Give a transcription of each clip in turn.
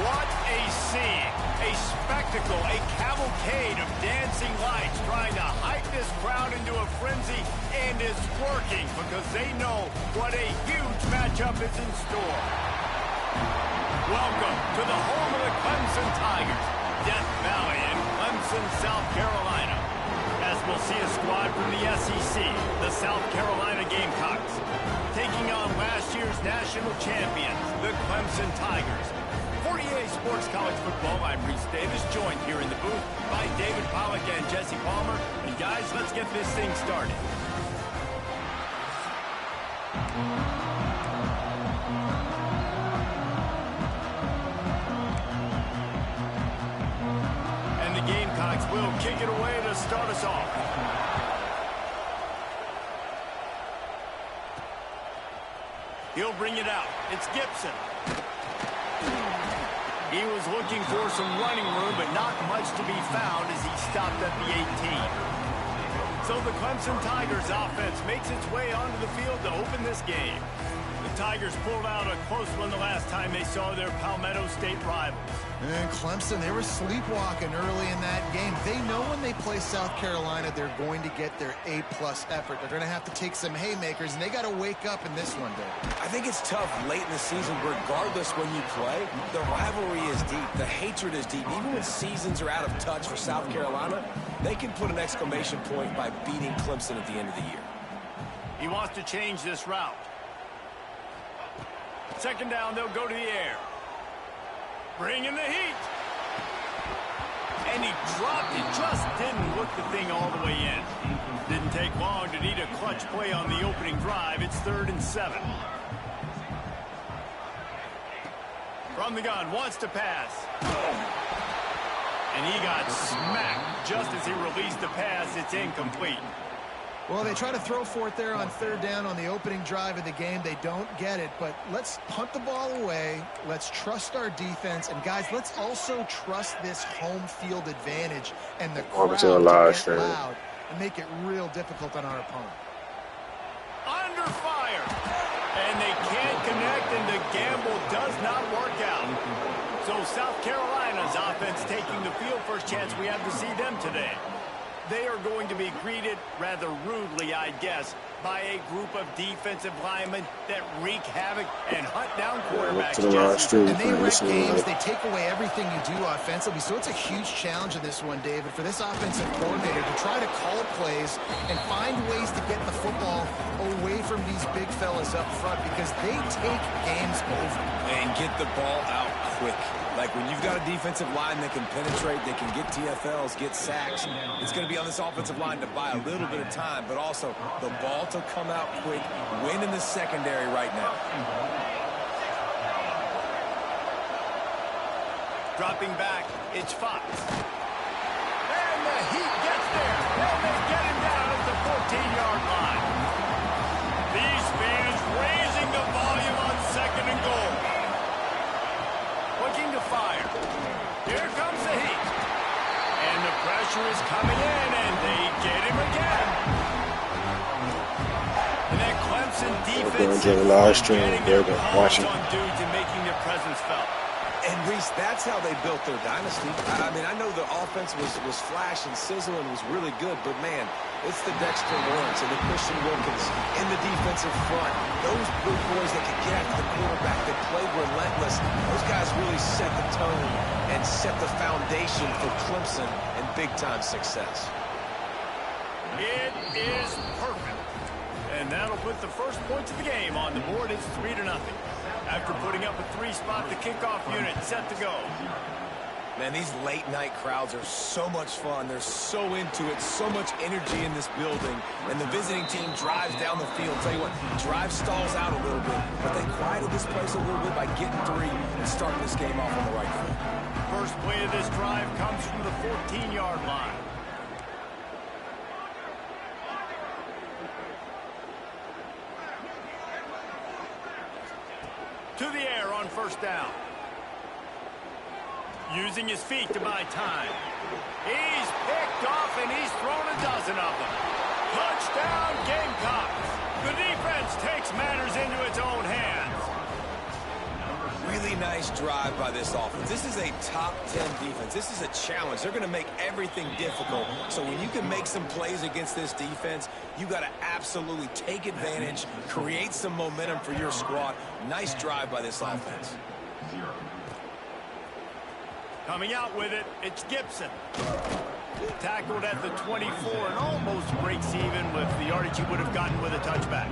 What a scene, a spectacle, a cavalcade of dancing lights trying to hype this crowd into a frenzy, and it's working because they know what a huge matchup is in store. Welcome to the home of the Clemson Tigers, Death Valley in Clemson, South Carolina. As we'll see a squad from the SEC, the South Carolina Gamecocks, taking on last year's national champions, the Clemson Tigers. 48 Sports College Football, I'm Reese Davis, joined here in the booth by David Pollack and Jesse Palmer. And guys, let's get this thing started. And the Gamecocks will kick it away to start us off. He'll bring it out. It's Gibson. He was looking for some running room, but not much to be found as he stopped at the 18. So the Clemson Tigers offense makes its way onto the field to open this game. The Tigers pulled out a close one the last time they saw their Palmetto State rivals. And Clemson, they were sleepwalking early in that game. They know when they play South Carolina, they're going to get their A-plus effort. They're going to have to take some haymakers, and they got to wake up in this one, Dave. I think it's tough late in the season, regardless when you play. The rivalry is deep. The hatred is deep. Even when seasons are out of touch for South Carolina, they can put an exclamation point by beating Clemson at the end of the year. He wants to change this route. Second down, they'll go to the air. Bring in the heat. And he dropped it. Just didn't look the thing all the way in. Didn't take long to need a clutch play on the opening drive. It's 3rd and 7. From the gun, wants to pass. And he got smacked just as he released the pass. It's incomplete. Well, they try to throw for it there on 3rd down on the opening drive of the game. They don't get it, but let's punt the ball away. Let's trust our defense. And, guys, let's also trust this home field advantage and the crowd to get loud and make it real difficult on our opponent. Under fire. And they can't connect, and the gamble does not work out. So South Carolina's offense taking the field. First chance we have to see them today. They are going to be greeted rather rudely, I guess, by a group of defensive linemen that wreak havoc and hunt down quarterbacks. And they wreck games. They take away everything you do offensively. So it's a huge challenge in this one, David, for this offensive coordinator to try to call plays and find ways to get the football away from these big fellas up front because they take games over. And get the ball out quick. Like when you've got a defensive line that can penetrate, they can get TFLs, get sacks, it's going to be on this offensive line to buy a little bit of time, but also the ball to come out quick, win in the secondary right now. Dropping back, it's Fox. And the Heat gets there. And they get him down at the 14-yard line. These fans raising the volume on 2nd and goal. Looking to fire. Here comes the Heat. And the pressure is coming in, and they get him again. And that Clemson defense is getting their balls on dudes and making their presence felt. And, Reese, that's how they built their dynasty. I mean, I know the offense was flash and sizzle and was really good, but, man, it's the Dexter Lawrence and the Christian Wilkins in the defensive front. Those big boys that can get after the quarterback, that play relentless, those guys really set the tone and set the foundation for Clemson and big-time success. It is perfect. And that'll put the first points of the game on the board. It's 3-0. After putting up a 3-spot, the kickoff unit set to go. Man, these late-night crowds are so much fun. They're so into it, so much energy in this building. And the visiting team drives down the field. Tell you what, drive stalls out a little bit, but they quieted this place a little bit by getting 3 and starting this game off on the right foot. First play of this drive comes from the 14-yard line. To the air on 1st down. Using his feet to buy time. He's picked off, and he's thrown a dozen of them. Touchdown, Gamecocks. The defense takes matters into its own hands. Really nice drive by this offense. This is a top 10 defense. This is a challenge. They're going to make everything difficult. So when you can make some plays against this defense, you got to absolutely take advantage, create some momentum for your squad. Nice drive by this offense. Coming out with it, it's Gibson. Tackled at the 24 and almost breaks even with the yardage he would have gotten with a touchback.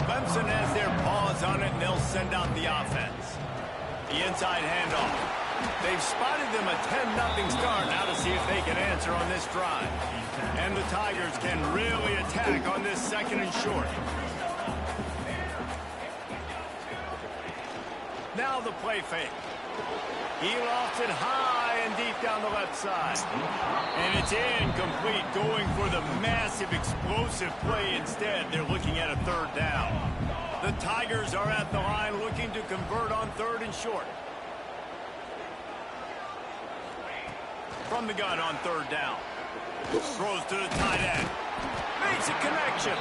Clemson has their paws on it, and they'll send out the offense. The inside handoff. They've spotted them a 10-0 start. Now to see if they can answer on this drive. And the Tigers can really attack on this 2nd and short. Now the play fake. He lofts it high and deep down the left side. And it's incomplete, going for the massive explosive play instead. They're looking at a 3rd down. The Tigers are at the line looking to convert on 3rd and short. From the gun on 3rd down. Throws to the tight end. Makes a connection.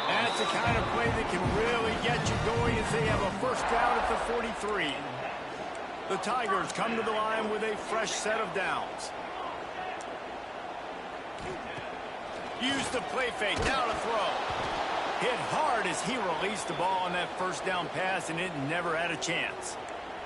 That's the kind of play that can really get you going as they have a 1st down at the 43. The Tigers come to the line with a fresh set of downs. Use the play fake, now to throw. Hit hard as he released the ball on that 1st down pass, and it never had a chance.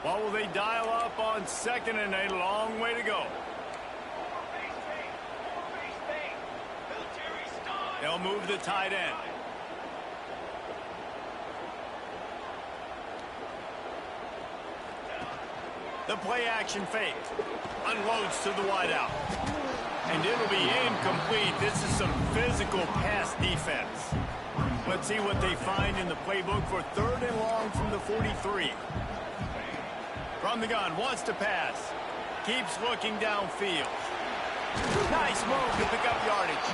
What will they dial up on 2nd and a long way to go? They'll move the tight end. The play action fake. Unloads to the wideout. And it'll be incomplete. This is some physical pass defense. Let's see what they find in the playbook for 3rd and long from the 43. From the gun, wants to pass. Keeps looking downfield. Nice move to pick up yardage.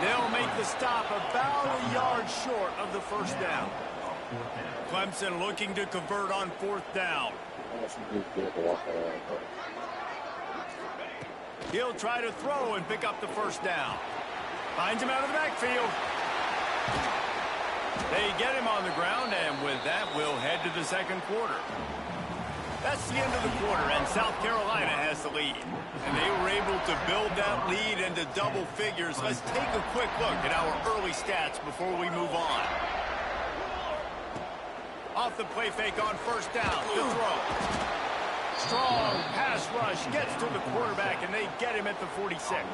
They'll make the stop about a yard short of the 1st down. Clemson looking to convert on 4th down. He'll try to throw and pick up the 1st down. Finds him out of the backfield. They get him on the ground, and with that, we'll head to the 2nd quarter. That's the end of the quarter, and South Carolina has the lead. And they were able to build that lead into double figures. Let's take a quick look at our early stats before we move on. Off the play fake on 1st down, the throw. Strong pass rush, gets to the quarterback, and they get him at the 46.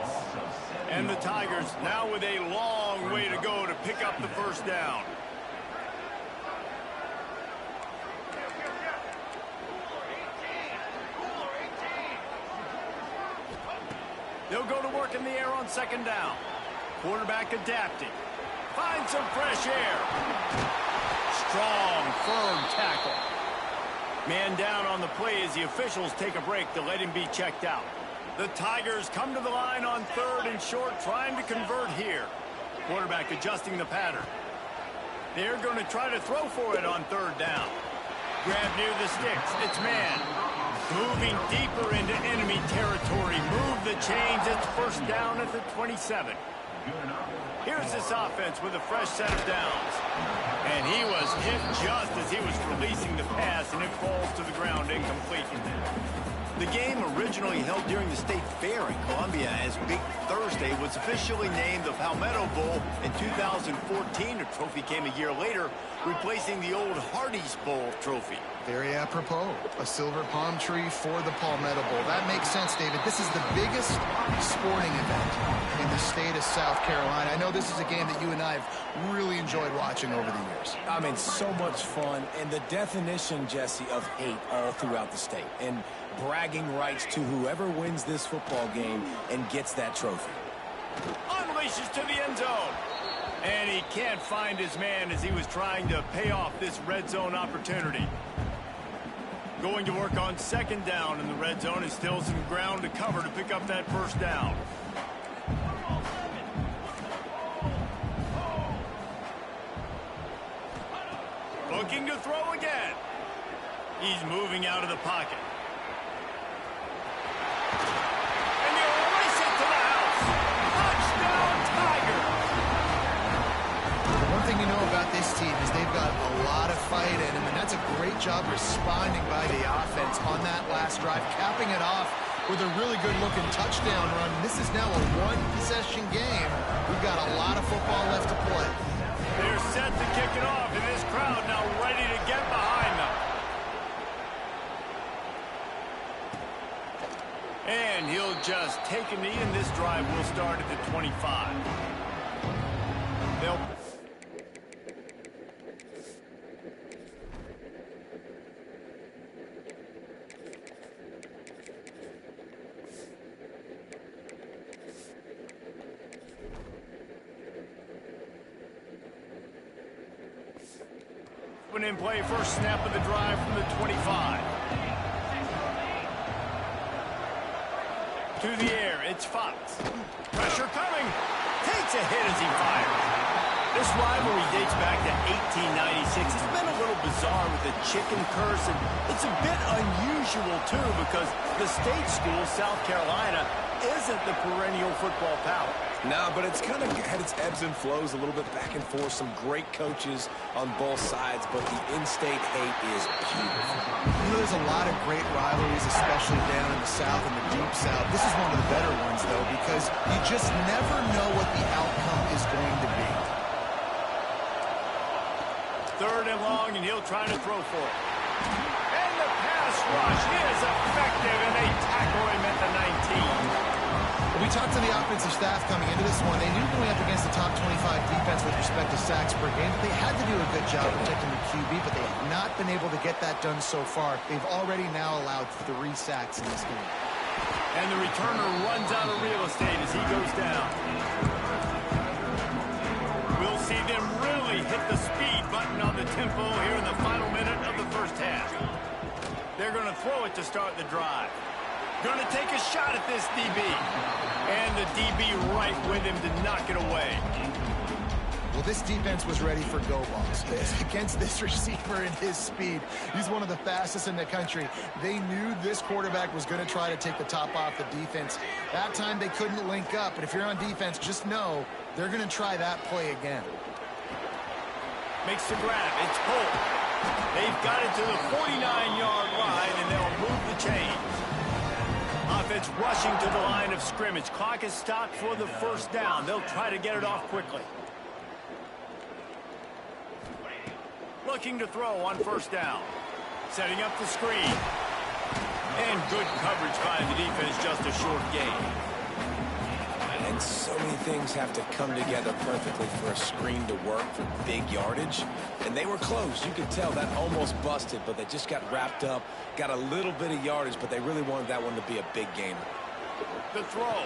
And the Tigers now with a long way to go to pick up the 1st down. They'll go to work in the air on 2nd down. Quarterback adapting. Finds some fresh air. Strong, firm tackle. Man down on the play as the officials take a break to let him be checked out. The Tigers come to the line on 3rd and short, trying to convert here. Quarterback adjusting the pattern. They're going to try to throw for it on 3rd down. Grab near the sticks. It's man. Moving deeper into enemy territory. Move the chains. It's 1st down at the 27. Here's this offense with a fresh set of downs. And he was hit just as he was releasing the pass, and it falls to the ground incomplete. The game, originally held during the State Fair in Columbia as Big Thursday, was officially named the Palmetto Bowl in 2014. The trophy came a year later, replacing the old Hardee's Bowl trophy. Very apropos. A silver palm tree for the Palmetto Bowl. That makes sense, David. This is the biggest sporting event in the state of South Carolina. I know this is a game that you and I have really enjoyed watching over the years. I mean, so much fun, and the definition, Jesse, of hate all throughout the state. And bragging rights to whoever wins this football game and gets that trophy. Unleashes to the end zone. And he can't find his man as he was trying to pay off this red zone opportunity. Going to work on 2nd down in the red zone, and still some ground to cover to pick up that 1st down. Looking to throw again. He's moving out of the pocket. And he'll race it to the house. Touchdown, Tigers! The one thing you know about this team is they've got a lot of fight in them, and That's a great job responding by the offense on that last drive, capping it off with a really good-looking touchdown run. This is now a one-possession game. We've got a lot of football left to play. They're set to kick it off, and this crowd now ready to get behind them. And he'll just take a knee, and this drive will start at the 25. They'll... in play, first snap of the drive from the 25. To the air, it's Fox. Pressure coming. Takes a hit as he fires. This rivalry dates back to 1896. It's been a little bizarre with the chicken curse, and it's a bit unusual, too, because the state school, South Carolina, isn't the perennial football power. No, but it's kind of had its ebbs and flows a little bit back and forth. Some great coaches on both sides, but the in-state hate is beautiful. You know, there's a lot of great rivalries, especially down in the South and the Deep South. This is one of the better ones, though, because you just never know what the outcome is going to be. Third and long, and he'll try to throw for it. And the pass rush is effective, and they tackle him at the 19. We talked to the offensive staff coming into this one. They knew going up against the top 25 defense with respect to sacks per game. They had to do a good job protecting the QB, but they have not been able to get that done so far. They've already now allowed 3 sacks in this game. And the returner runs out of real estate as he goes down. We'll see them really hit the speed button on the tempo here in the final minute of the first half. They're going to throw it to start the drive. Going to take a shot at this DB. And the DB right with him to knock it away. Well, this defense was ready for go balls. Against this receiver and his speed, he's one of the fastest in the country. They knew this quarterback was going to try to take the top off the defense. That time they couldn't link up, but if you're on defense, just know they're going to try that play again. Makes the grab. It's Polk. They've got it to the 49-yard line, and they'll move the chains. Offense rushing to the line of scrimmage. Clock is stopped for the first down. They'll try to get it off quickly. Looking to throw on first down. Setting up the screen. And good coverage by the defense, just a short gain. And so many things have to come together perfectly for a screen to work for big yardage. And they were close. You could tell that almost busted, but they just got wrapped up, got a little bit of yardage, but they really wanted that one to be a big gamer. The throw.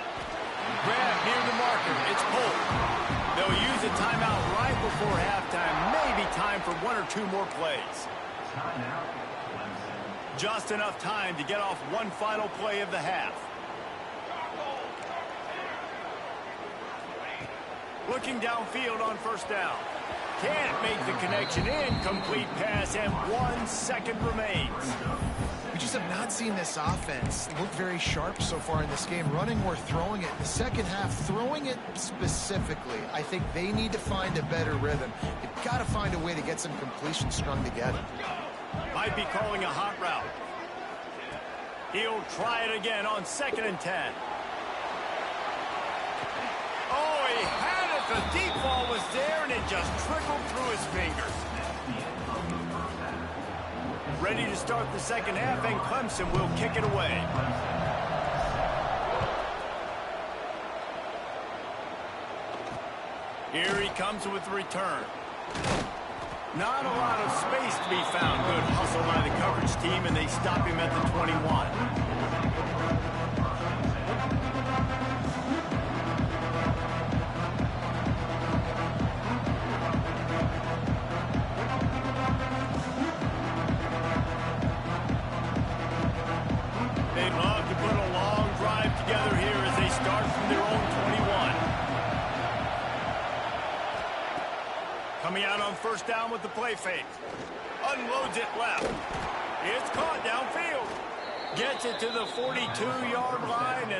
Grab near the marker. It's Polk. They'll use a timeout right before halftime. Maybe time for 1 or 2 more plays. Just enough time to get off one final play of the half. Looking downfield on first down. Can't make the connection. Incomplete pass, and 1 second remains. We just have not seen this offense look very sharp so far in this game, running or throwing it. In the second half, throwing it specifically, I think they need to find a better rhythm. They've got to find a way to get some completions strung together. Might be calling a hot route. He'll try it again on 2nd and 10. Oh, he had it. The deep ball was there, and it just trickled through his fingers. Ready to start the second half, and Clemson will kick it away. Here he comes with the return. Not a lot of space to be found. Good hustle by the coverage team, and they stop him at the 21. They'd love to put a long drive together here as they start from their own 21. Coming out on first down with the play fake. Unloads it left. It's caught downfield. Gets it to the 42-yard line.